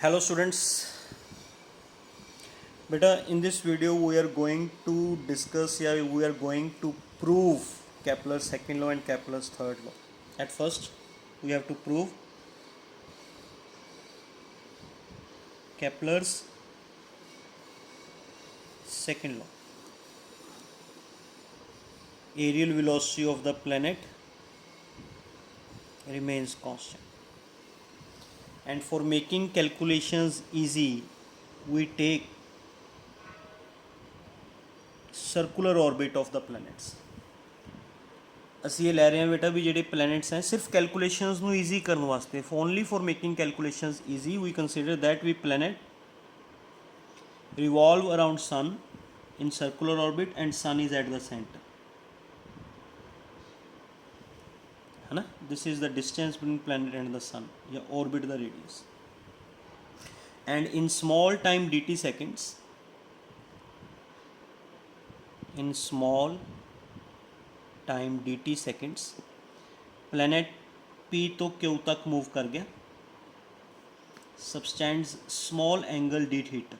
Hello students, beta in this video we are going to discuss we are going to prove Kepler's second law and Kepler's third law. At first we have to prove Kepler's second law. Aerial velocity of the planet remains constant, and for making calculations easy we take circular orbit of the planets. ਅਸੀਂ ਇਹ ਲੈ ਰਹੇ ਹਾਂ ਬੇਟਾ ਵੀ ਜਿਹੜੇ planets ਹੈ ਸਿਰਫ calculations ਨੂੰ ਈਜ਼ੀ ਕਰਨ ਵਾਸਤੇ only for making calculations easy we consider that we planet revolve around sun in circular orbit and sun is at the center, है ना. This is the distance between planet and the sun या orbit the radius, and in small time dt seconds, in small time dt seconds planet p तो q तक move कर गया, subtends small angle d theta,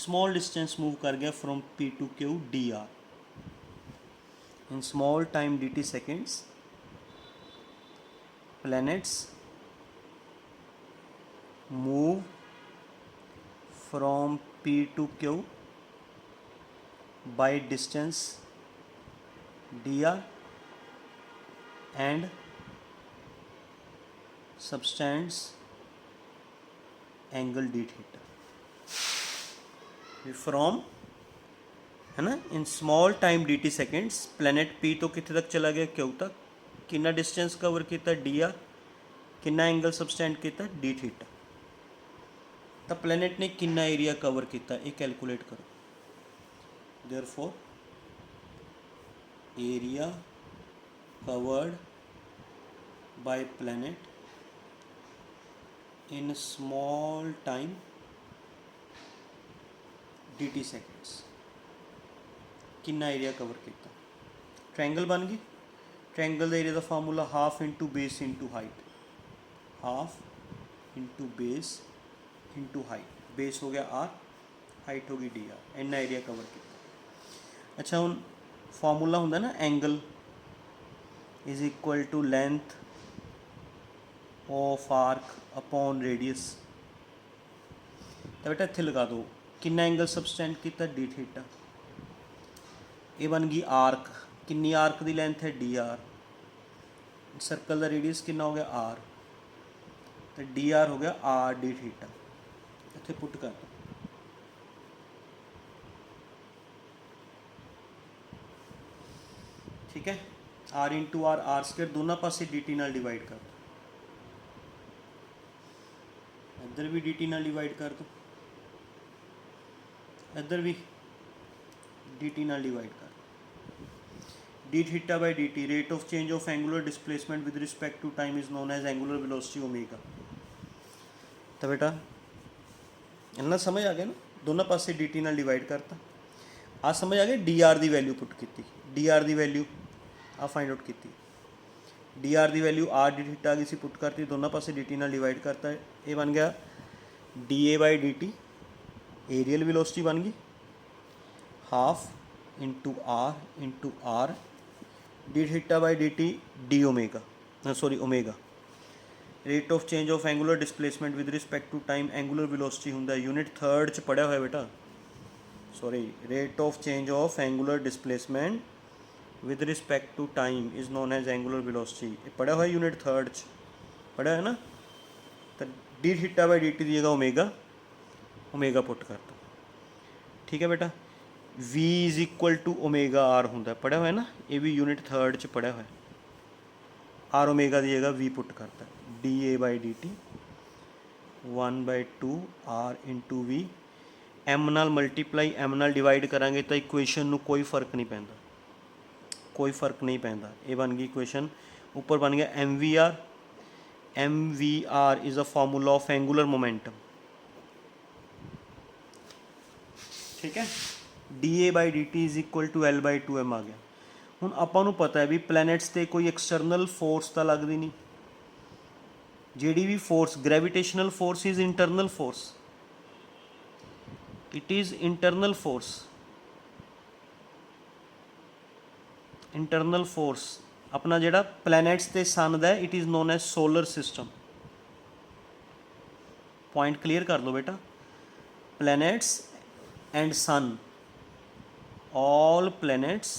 small distance move कर गया from p to q dr. In small time dt seconds planets move from p to q by distance dr and subtends angle d theta. From है ना इन small time dt seconds planet p तो कितने तक चला गया q तक, कितना distance cover किया dr, कितना एंगल सबस्टेंड किया d थीटा. तो प्लैनेट ने कितना एरिया कवर किया ये कैलकुलेट करो. Therefore area covered by planet in small time dt seconds कितना एरिया कवर किया. ट्रायंगल बन गई. ट्रायंगल का एरिया का formula half into base into height, half into base into height. Base हो गया r, हाइट होगी dr. इन्ना एरिया कवर किया. अच्छा हूँ फार्मूला होंगे ना angle is equal to length of arc upon radius. तो बेटा इत्थे लगा दो कितना एंगल सबस्टेंड किया डी थीटा. ये बन गई आर्क, कितनी आर्क की लेंथ है डी आर, सर्कल का रेडियस कितना हो गया आर, तो डी आर हो गया आर डी थीटा. इत्थे पुट कर दो. ठीक है, r into r, r square दोनों पासे डी टी नाल डिवाइड कर दो. इधर भी डी टी नाल डिवाइड कर दो, इधर भी डी टी नाल डिवाइड कर दो. D theta by D t, rate of change of angular displacement with respect to time is known as angular velocity omega. तो बेटा इन्ना समझ आ गया ना, दोनों पासे डी टी नाल डिवाइड करता. आ समझ आ गया. डी आर की वैल्यू पुट की, डी आर की वैल्यू आ फाइंड आउट की. डी आर की वैल्यू आर डी थीटा आ गई सी, पुट करती, दोनों पासे डी टी नाल डिवाइड करता है. ये बन गया d A by D t, areal velocity बन गई half into r d theta by D t d omega, sorry omega. Rate of change of angular displacement with respect to time, angular velocity होंगे unit third च पढ़िया हुआ बेटा, sorry. Rate of change of angular displacement with respect to time is known as angular velocity. ये पढ़ा हुआ unit third च पढ़ा है ना. तो D theta by D T की जगह ओमेगा, ओमेगा पुट कर दो. ठीक है बेटा. v is equal to omega r होंगे, पढ़ा हुआ है ना, ये भी यूनिट थर्ड च पढ़ा हुआ है. आर ओमेगा की जगह v पुट करता है. D A by D t 1/2 r into v. M नाल मल्टीप्लाई एम नाल डिवाइड करांगे तो इक्वेशन में कोई फर्क नहीं पैंदा, कोई फर्क नहीं पैंदा. ये बन गई इक्वेशन. ऊपर बन गया M V R. M V R is a formula of angular momentum. ठीक है. D A by D T is equal to L by two M आ गया. ਹੁਣ ਆਪਾਂ ਨੂੰ ਪਤਾ ਹੈ ਵੀ ਪਲੈਨਟਸ ਤੇ ਕੋਈ ਐਕਸਟਰਨਲ ਫੋਰਸ ਤਾਂ ਲੱਗਦੀ ਨਹੀਂ, ਜਿਹੜੀ ਵੀ force, gravitational force is internal force, it is internal force, internal force. ਆਪਣਾ ਜਿਹੜਾ ਪਲੈਨਟਸ ਤੇ ਸਨ ਦਾ it is known as solar system. Point clear ਕਰ ਲਓ ਬੇਟਾ। Planets and sun, all planets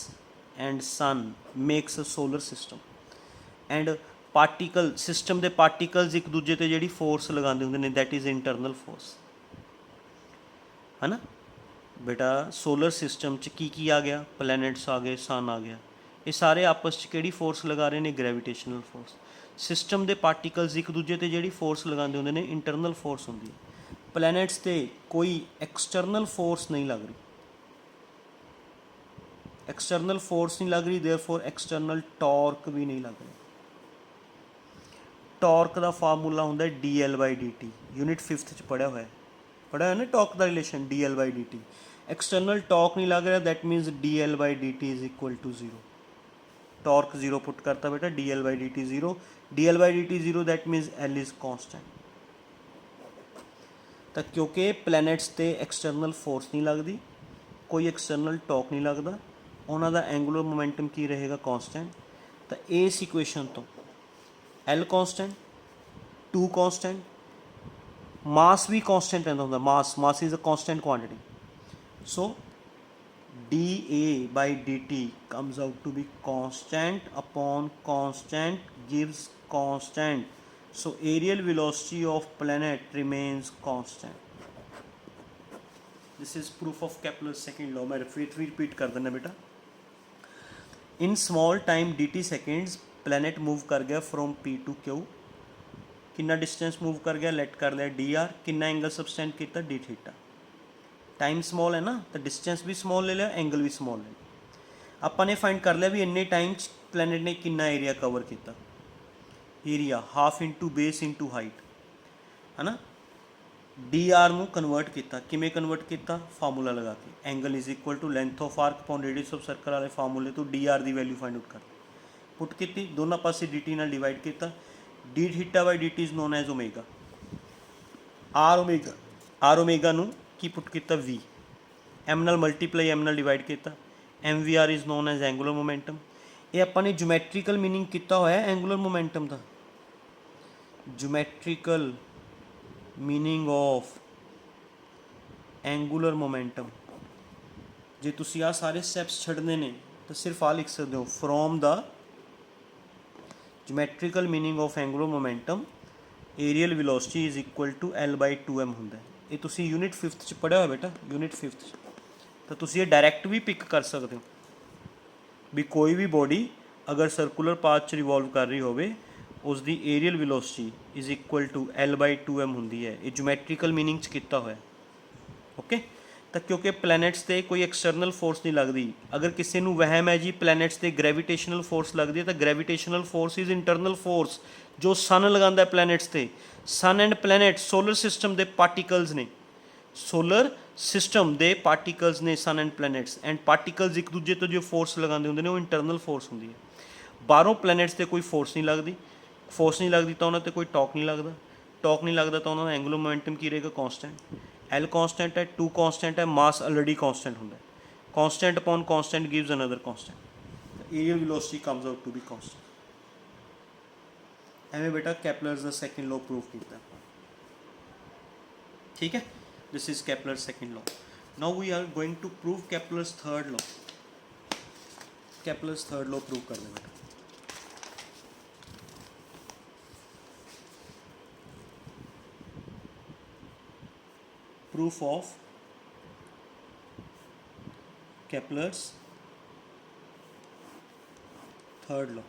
and sun makes a solar system, and particle system ਦੇ particles ਇੱਕ ਦੂਜੇ ਤੇ ਜਿਹੜੀ force ਲਗਾਉਂਦੇ ਹੁੰਦੇ ਨੇ that is internal force, ਹੈ ਨਾ ਬੇਟਾ। solar system 'ਚ ਕੀ ਆ ਗਿਆ, planets ਆ ਗਏ, sun ਆ ਗਿਆ, ਇਹ ਸਾਰੇ ਆਪਸ 'ਚ ਕਿਹੜੀ force ਲਗਾ ਰਹੇ ਨੇ, gravitational force। system ਦੇ particles ਇੱਕ ਦੂਜੇ ਤੇ ਜਿਹੜੀ force ਲਗਾਉਂਦੇ ਹੁੰਦੇ ਨੇ internal force ਹੁੰਦੀ ਹੈ। planets ਤੇ ਕੋਈ external force ਨਹੀਂ ਲੱਗ ਰਹੀ, एक्सटर्नल फोर्स नहीं लग रही, देयरफॉर एक्सटर्नल टॉर्क भी नहीं लग रही। टॉर्क का फार्मूला होंगे dl/dt, यूनिट 5th च पढ़ा है ना टॉर्क का रिलेशन dl/dt। एक्सटर्नल टॉर्क नहीं लग रहा, that means dl/dt is equal to 0। Torque 0 put करता बेटा, dl/dt 0, dl/dt 0 that means l is constant. तो क्योंकि प्लैनेट्स ते एक्सटर्नल फोर्स नहीं लगती, कोई एक्सटर्नल टॉर्क नहीं लगता, ਉਹਨਾਂ ਦਾ ਐਂਗੂਲਰ ਮੋਮੈਂਟਮ ਕੀ ਰਹੇਗਾ, ਕੌਂਸਟੈਂਟ। ਤਾਂ ਇਸ ਇਕੁਏਸ਼ਨ ਤੋਂ L ਕੌਂਸਟੈਂਟ, 2 ਕੌਂਸਟੈਂਟ, ਮਾਸ ਵੀ ਕੌਂਸਟੈਂਟ ਰਹਿੰਦਾ ਹੁੰਦਾ, mass is a constant quantity. So dA/dt comes out to be constant upon constant gives constant, so aerial velocity of planet remains constant। this is proof of Kepler's second law। मैं repeat कर देना बेटा। in small time dt seconds planet move कर गया from P to Q। कितना distance move कर गया, late कर लिया dr, कितना एंगल सबस्टेंड किया d थीटा। टाइम स्मॉल है ना, तो डिस्टेंस भी स्मॉल ले लिया, एंगल भी स्मॉल ले लिया। आपाने फाइंड कर लिया भी इन्ने टाइम प्लैनेट ने कितना एरिया कवर किया, area half into base into height, है ना। dr ਨੂੰ ਕਨਵਰਟ ਕੀਤਾ, ਕਿਵੇਂ ਕਨਵਰਟ ਕੀਤਾ, ਫਾਰਮੂਲਾ ਲਗਾ ਕੇ, angle is equal to length of arc upon radius of circle ਵਾਲੇ ਫਾਰਮੂਲੇ ਤੋਂ dr ਦੀ ਵੈਲਿਊ ਫਾਈਂਡ ਆਊਟ ਕਰ ਪੁੱਟ ਕੀਤੀ, ਦੋਨਾਂ ਪਾਸੇ dt ਨਾਲ ਡਿਵਾਈਡ ਕੀਤਾ। d θ/dt is known as omega. r omega ਨੂੰ ਕੀ ਪੁੱਟ ਕੀਤਾ, v, m ਨਾਲ ਮਲਟੀਪਲਾਈ, m ਨਾਲ ਡਿਵਾਈਡ ਕੀਤਾ, mvr is known as angular momentum. ਇਹ ਆਪਾਂ ਨੇ ਜਿਓਮੈਟਰੀਕਲ ਮੀਨਿੰਗ ਕੀਤਾ ਹੋਇਆ ਐਂਗੂਲਰ ਮੋਮੈਂਟਮ ਦਾ, geometrical meaning of angular momentum. जे तुसी आ सारे स्टैप्स छड्डने ने तो सिर्फ आ लिख सकते हो, from the geometrical meaning of angular momentum areal velocity is equal to L/2m होंदा है। ये तुसी यूनिट 5th च पढ़िया हो बेटा, यूनिट 5th तो तुसी ये डायरैक्ट भी पिक कर सकते हो भी कोई भी बॉडी अगर सर्कुलर पाथ च रिवॉल्व कर रही होवे उसकी areal velocity is equal to L/2m होंदी है। ये जोमैट्रिकल मीनिंग च किया होया, ओके। तो क्योंकि प्लैनेट्स ते कोई एक्सटर्नल फोर्स नहीं लगती, अगर किसी को वहम है जी प्लैनेट्स ते ग्रैविटेशनल फोर्स लगती है, तो gravitational force is internal force जो सन लगाता है प्लैनेट्स ते। सन एंड प्लैनेट सोलर सिस्टम के पार्टिकल्स ने, सोलर सिस्टम के पार्टिकल्स ने सन एंड प्लैनेट्स, एंड पार्टिकल्स एक दूजे तो जो फोर्स लगाते होंगे वो इंटरनल फोर्स होंगी है। बाहरों प्लैनेट्स ते कोई फोर्स नहीं लगती, फोर्स नहीं लगती तो उन्होंने कोई टॉक नहीं लगता, टॉक नहीं लगता तो उन्होंने एंगुलर मोमेंटम की रहेगा, कॉन्स्टेंट। एल कॉन्स्टेंट है, 2 कॉन्स्टेंट है, मास ऑलरेडी कॉन्स्टेंट होंगे, constant upon constant gives another constant, areal velocity comes out to be constant. एवं बेटा Kepler's the second law prove किया, ठीक है। This is Kepler's second law. Now we are going to prove Kepler's third law. Kepler's third law prove कर बेटा। proof of Kepler's third law,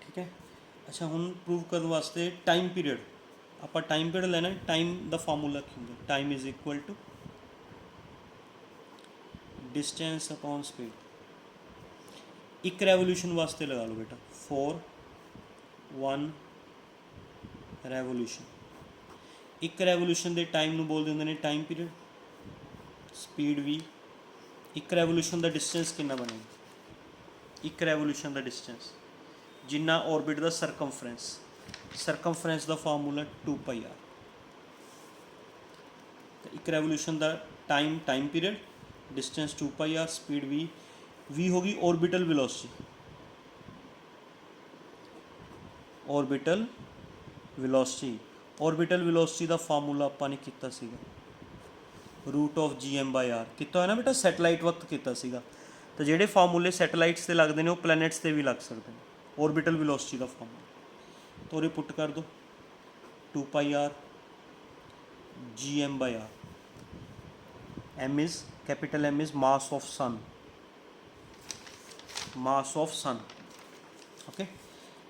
ठीक है। अच्छा हुण प्रूव करने वास्ते टाइम पीरियड, आप टाइम पीरियड लेना है। टाइम का फार्मूला की होंगे, time is equal to distance upon speed. एक रेवोल्यूशन वास्ते लगा लो बेटा, 4 1 रेवोल्यूशन। एक रेवोल्यूशन के टाइम में बोलते होंगे ने टाइम पीरियड, स्पीड भी। एक रेवोल्यूशन का डिस्टेंस कितना बनेगा, एक रेवोल्यूशन का डिस्टेंस जिन्ना ऑर्बिट का सरकमफ्रेंस का फार्मूला 2πr। एक रेवोल्यूशन का time period, distance 2πr, speed v होगी ऑर्बिटल वेलोसिटी। ऑर्बिटल वेलोसिटी का फार्मूला आपाने किया सीगा √g/r किया है ना बेटा, सैटेलाइट वक्त किया सीगा। तो ਜਿਹੜੇ फार्मूले सैटेलाइट्स से लगते हैं वो प्लैनेट्स से भी लग सकते हैं। ऑर्बिटल वेलोसिटी का फार्मूला तो उरे पुट कर दो 2πr g/r। m is capital M is mass of sun, okay.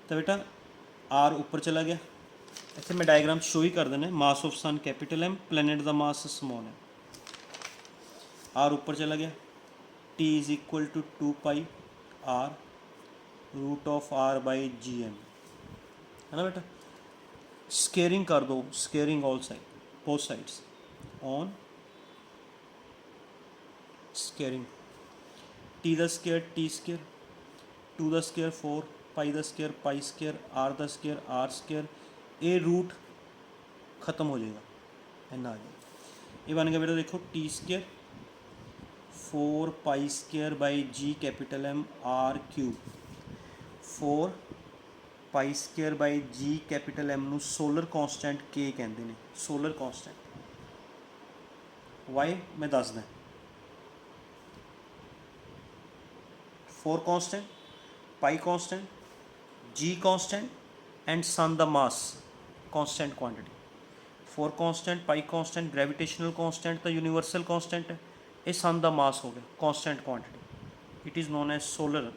तो बेटा r ऊपर चला गया, इतने मैं डायग्राम शो ही कर देना। Mass of sun capital M, planet का मास स्मॉल है। r ऊपर चला गया, t is equal to 2πr √r/gm, है ना बेटा। स्केयरिंग कर दो, squaring all side, both sides on squaring. t the square t square, 2 the square 4, pi the square pi square, r the square r square. ये root ख़त्म हो जाएगा, इन्ना आ जाएगा। ये बन गया बेटा, देखो t square 4π square by g capital M r cube. 4π square by g capital M नू सोलर कॉन्सटेंट k कहते हैं। सोलर कॉन्सटेंट वाई मैं दसदा। 4 constant, pi constant, g constant and sun द mass constant quantity. 4 constant, pi constant, gravitational constant तो universal constant है। ये sun द मास हो गया constant quantity. It is known as solar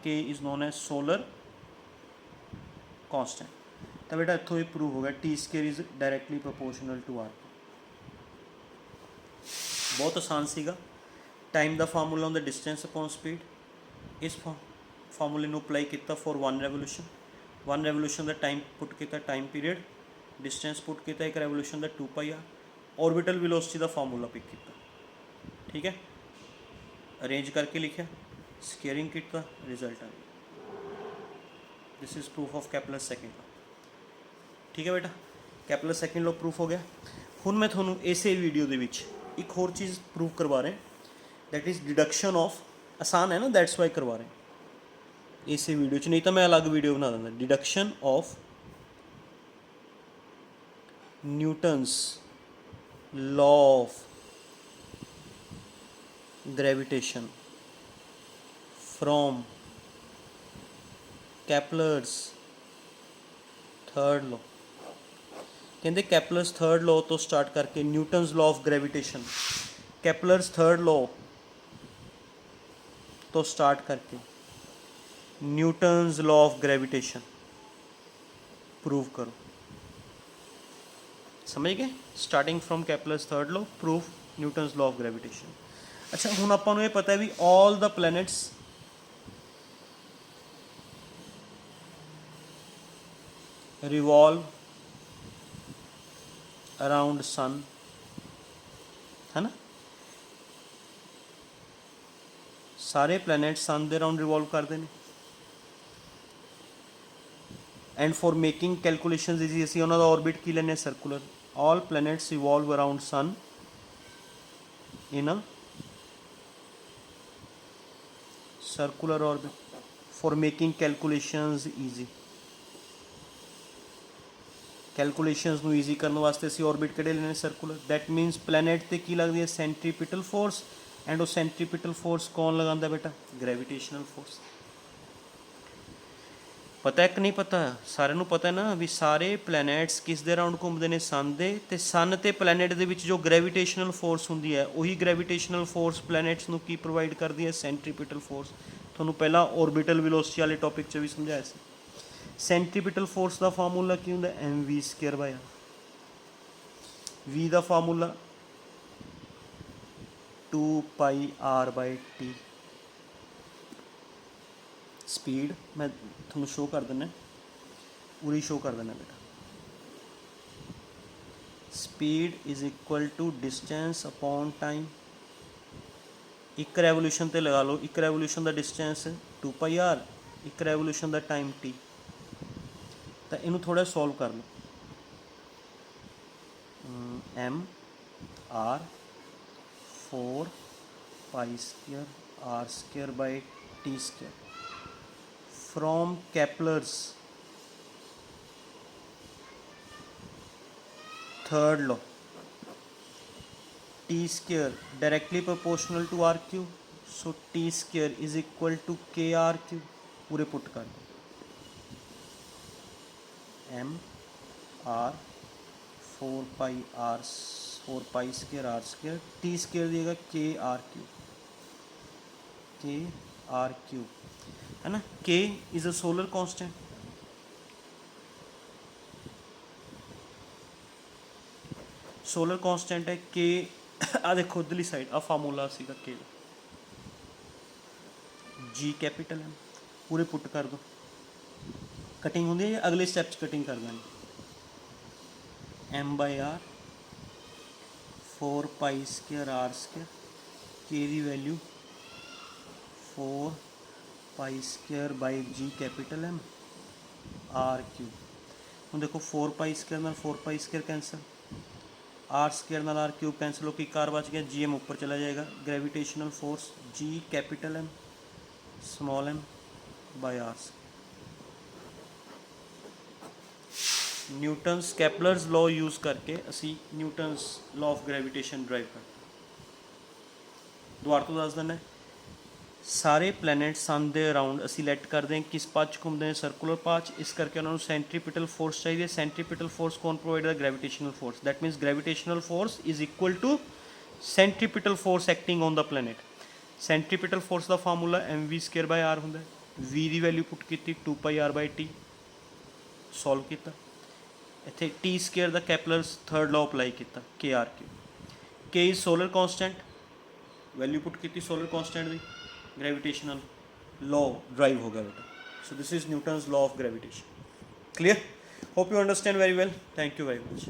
K is known as solar constant. तो बेटा इतों ये प्रूव हो गया T square is directly proportional to r. बहुत आसान सीगा। टाइम का फार्मूला होंगे डिस्टेंस अपॉन स्पीड। इस फार्मूले को अप्लाई किया फॉर 1 रेवोल्यूशन का टाइम पुट किया, टाइम पीरियड, डिस्टेंस पुट किया, एक रेवोल्यूशन का 2πr, ऑर्बिटल वेलोसिटी का फार्मूला पिक किया। ठीक है, अरेंज करके लिखा, स्केयरिंग किया, रिजल्ट आ गया। This is proof of कैपलर second law. ठीक है बेटा, कैपलर सेकेंड लॉ प्रूफ हो गया। हुण मैं थोनों इसे वीडियो के एक होर चीज़ प्रूव करवा रहे, दैट इज़ डिडक्शन ऑफ। आसान है ना, दैट्स वाई करवा रहे इस वीडियो च, नहीं तो मैं अलग वीडियो बना देंगे। Deduction of Newton's law of gravitation from Kepler's third law. कहते कैपलर्स थर्ड लॉ तो स्टार्ट करके Newton's law of gravitation, Kepler's third law तो स्टार्ट करके Newton's law of gravitation prove करो। समझ गए? Starting from Kepler's third law, proof Newton's law of gravitation. अच्छा, हुण आपां नूं ये पता है भी all the planets revolve around sun, है ना। सारे प्लैनेट सन दे अराउंड रिवॉल्व करते हैं। And for making calculations easy असीं उन्हां दा ऑर्बिट की लैंदे circular. All planets revolve around sun in a circular orbit for making calculations easy. Calculations नूं ईजी करने वास्ते असीं ऑर्बिट किहड़े लैने? सर्कुलर। दैट मीनस प्लैनेट ते की लगदी है? Centripetal force. एंड वो सेंट्रीपिटल फोर्स कौन लगांदा बेटा? Gravitational force. पता है कि नहीं पता? सारिਆਂ ਨੂੰ पता है ना भी सारे प्लैनेट्स किस दे अराउंड घूमते हैं? सन दे। ते सन ते प्लैनेट दे विच जो ग्रेविटेशनल फोर्स होंदी है वही ग्रेविटेशनल फोर्स प्लैनेट्स नूं की प्रोवाइड करती है? Centripetal force. तुहानूं पहला ऑर्बिटल वेलोसिटी वाले टॉपिक च भी समझाया सी। सेंट्रीपिटल फोर्स का फार्मूला की होंदा? mv²/r। v का फार्मूला 2πr/t। स्पीड मैं थोड़ा शो कर देना, पूरी शो कर देना बेटा। Speed is equal to distance upon time. एक रेवोल्यूशन ते लगा लो, एक रेवोल्यूशन का डिस्टेंस 2πr, ਇੱਕ ਰੈਵੋਲੂਸ਼ਨ ਦਾ ਟਾਈਮ t। ਤਾਂ ਇਹਨੂੰ ਥੋੜ੍ਹਾ ਸੋਲਵ ਕਰ ਲਓ। m r 4 pi square r square by t square from Kepler's third law, t square directly proportional to r cube, so t square is equal to k r cube। पूरे put कर दो m r 4 pi square r square t square दिएगा k r cube है ना। k is a solar constant, solar constant है के। आ देखो उधरली side आ formula सीगा के दा, जी कैपिटल है। पूरे पुट कर दो, कटिंग होंगी है अगले स्टैप कटिंग कर देंगे। m by R 4 pi square R square के दी value 4 pi square by G capital M R cube. हम देखो 4 पाई स्केयर नाल 4 pi square cancel, R square नाल आर क्यूब कैंसिल होकर कार बच गया, जी एम ऊपर चला जाएगा। Gravitational force G capital M small M by R. Newton's Kepler's law use करके असी Newton's law of gravitation derive कर। दोबारा तो दस देना, सारे प्लैनेट सन के अराउंड असी लैट करते हैं किस पाथ घूमते हैं, सर्कुलर पाथ। इस करके उन्होंने सेंट्रीपिटल फोर्स चाहिए। सेंट्रीपिटल फोर्स कौन प्रोवाइड है? Gravitational force. That means gravitational force is equal to centripetal force acting on the planet. Centripetal force का formula M V square by R होंगे। वी की value put की 2 pi R by T, solve किया। इतने T square का Kepler's third law apply किया, K R cube. K is solar constant, value put की solar constant की, gravitational law drive हो गया बेटा। So this is Newton's law of gravitation. Clear? Hope you understand very well. Thank you very much.